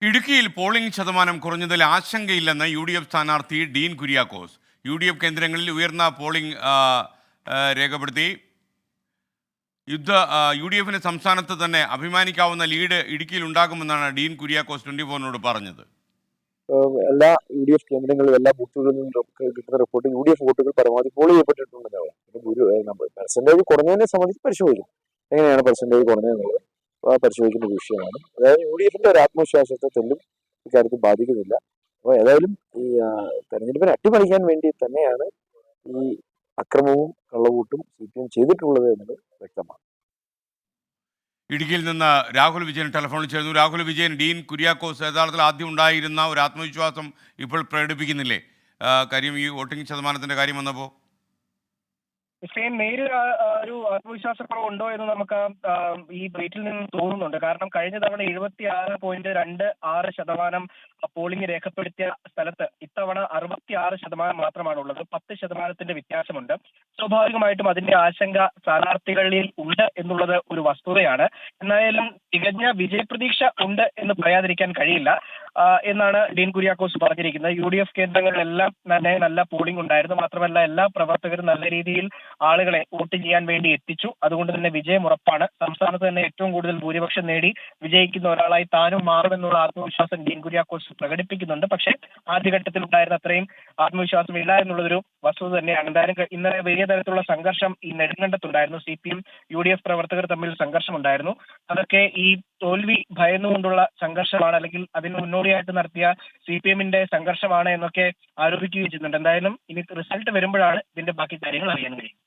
ഇടുക്കിയിൽ പോളിംഗ് ശതമാനം കുറഞ്ഞതിൽ ആശങ്കയില്ലെന്ന് യു.ഡി.എഫ് സ്ഥാനാർത്ഥി ഡീൻ കുര്യാക്കോസ്. യു.ഡി.എഫ് കേന്ദ്രങ്ങളിൽ ഉയർന്ന പോളിംഗ് രേഖപ്പെടുത്തി. യു.ഡി.എഫിന് സംസ്ഥാനത്ത് തന്നെ അഭിമാനിക്കാവുന്ന ലീഡ് ഇടുക്കിയിൽ ഉണ്ടാകുമെന്നാണ് ഡീൻ കുര്യാക്കോസ് 24-നോട് പറഞ്ഞത്. എല്ലാ യു.ഡി.എഫ് കേന്ദ്രങ്ങളിലും എല്ലാ ബൂത്തുകളിൽ നിന്നും കിട്ടുന്ന റിപ്പോർട്ട് യു.ഡി.എഫ് വോട്ടുകൾ പരമാവധി പോൾ ചെയ്യപ്പെട്ടിട്ടുണ്ടെന്നാണ്. പെർസെന്റേജ് കുറഞ്ഞതിനെ സംബന്ധിച്ച് പരിശോധിക്കും. എങ്ങനെയാണ് പെർസെന്റേജ് കുറഞ്ഞതെന്നുള്ളത് പരിശോധിക്കുന്ന വിഷയമാണ്. അതായത് യു.ഡി.എഫിന്റെ ഒരു ആത്മവിശ്വാസത്തെ തെല്ലും ഇക്കാര്യത്തിൽ ബാധിക്കുന്നില്ല. അപ്പോൾ ഏതായാലും ഈ തെരഞ്ഞെടുപ്പിനെ അട്ടിമറിക്കാൻ വേണ്ടി തന്നെയാണ് ഈ അക്രമവും കള്ളവോട്ടും CPM ചെയ്തിട്ടുള്ളത് എന്നത് വ്യക്തമാണ്. ഇടുക്കിയിൽ നിന്ന് രാഹുൽ വിജയൻ ടെലിഫോണിൽ ചേർന്നു. രാഹുൽ വിജയൻ, ഡീൻ കുര്യാക്കോസ് യഥാർത്ഥത്തിൽ ആദ്യം ഉണ്ടായിരുന്ന ഒരു ആത്മവിശ്വാസം ഇപ്പോൾ പ്രകടിപ്പിക്കുന്നില്ലേ? കാര്യം ഈ വോട്ടിംഗ് ശതമാനത്തിന്റെ കാര്യം വന്നപ്പോൾ നേരിൽ ഒരു ആത്മവിശ്വാസക്കുറവുണ്ടോ എന്ന് നമുക്ക് ഈ ബ്രീറ്റിൽ നിന്ന് തോന്നുന്നുണ്ട്. കാരണം കഴിഞ്ഞ തവണ 76.26% പോളിംഗ് രേഖപ്പെടുത്തിയ സ്ഥലത്ത് ഇത്തവണ 66% മാത്രമാണുള്ളത്. 10% വ്യത്യാസമുണ്ട്. സ്വാഭാവികമായിട്ടും അതിന്റെ ആശങ്ക സ്ഥാനാർത്ഥികളിൽ ഉണ്ട് എന്നുള്ളത് ഒരു വസ്തുതയാണ്. എന്നായാലും തികഞ്ഞ വിജയപ്രതീക്ഷ ഉണ്ട് എന്ന് പറയാതിരിക്കാൻ കഴിയില്ല എന്നാണ് ഡീൻ കുര്യാക്കോസ് പറഞ്ഞിരിക്കുന്നത്. യു.ഡി.എഫ് കേന്ദ്രങ്ങളിലെല്ലാം തന്നെ നല്ല പോളിംഗ് ഉണ്ടായിരുന്നു. മാത്രമല്ല എല്ലാ പ്രവർത്തകരും നല്ല രീതിയിൽ ആളുകളെ വോട്ട് ചെയ്യാൻ വേണ്ടി എത്തിച്ചു. അതുകൊണ്ട് തന്നെ വിജയം ഉറപ്പാണ്. സംസ്ഥാനത്ത് തന്നെ ഏറ്റവും കൂടുതൽ ഭൂരിപക്ഷം നേടി വിജയിക്കുന്ന ഒരാളായി താനും മാറുമെന്നുള്ള ആത്മവിശ്വാസം ഡീൻ കുര്യാക്കോസ് പ്രകടിപ്പിക്കുന്നുണ്ട്. പക്ഷേ ആദ്യഘട്ടത്തിൽ ഉണ്ടായിരുന്ന അത്രയും ആത്മവിശ്വാസം ഇല്ല എന്നുള്ളതൊരു വസ്തുത തന്നെയാണ്. എന്തായാലും ഇന്നലെ വലിയ തരത്തിലുള്ള സംഘർഷം ഈ നെടുങ്കണ്ടത്തുണ്ടായിരുന്നു. CPM UDF പ്രവർത്തകർ തമ്മിൽ സംഘർഷമുണ്ടായിരുന്നു. അതൊക്കെ ഈ തോൽവി ഭയന്നുകൊണ്ടുള്ള സംഘർഷമാണ്, അല്ലെങ്കിൽ അതിന് മുന്നോടിയായിട്ട് നടത്തിയ CPM-ന്റെ സംഘർഷമാണ് എന്നൊക്കെ ആരോപിക്കുകയും ചെയ്യുന്നുണ്ട്. എന്തായാലും ഇനി റിസൾട്ട് വരുമ്പോഴാണ് ഇതിന്റെ ബാക്കി കാര്യങ്ങൾ അറിയാൻ കഴിയും.